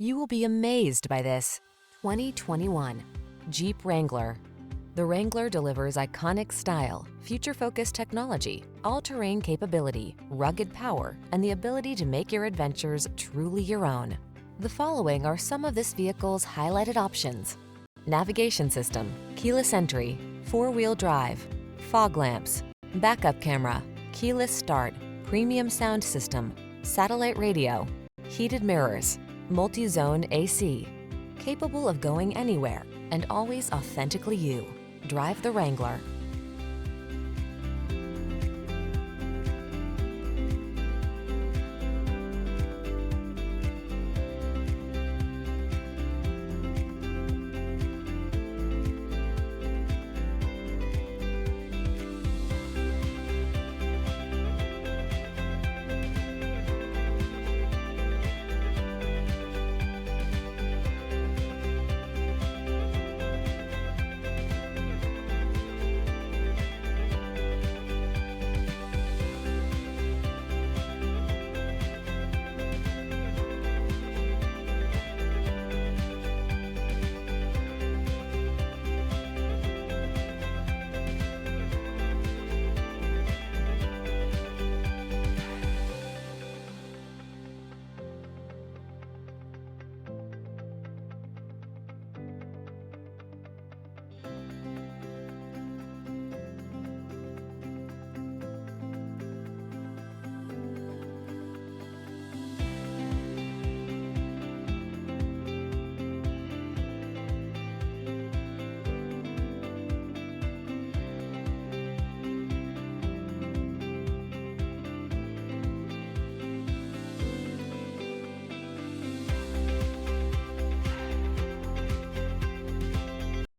You will be amazed by this 2021 Jeep Wrangler. The Wrangler delivers iconic style, future-focused technology, all-terrain capability, rugged power, and the ability to make your adventures truly your own. The following are some of this vehicle's highlighted options: navigation system, keyless entry, four-wheel drive, fog lamps, backup camera, keyless start, premium sound system, satellite radio, heated mirrors, multi-zone AC. Capable of going anywhere and always authentically you. Drive the Wrangler.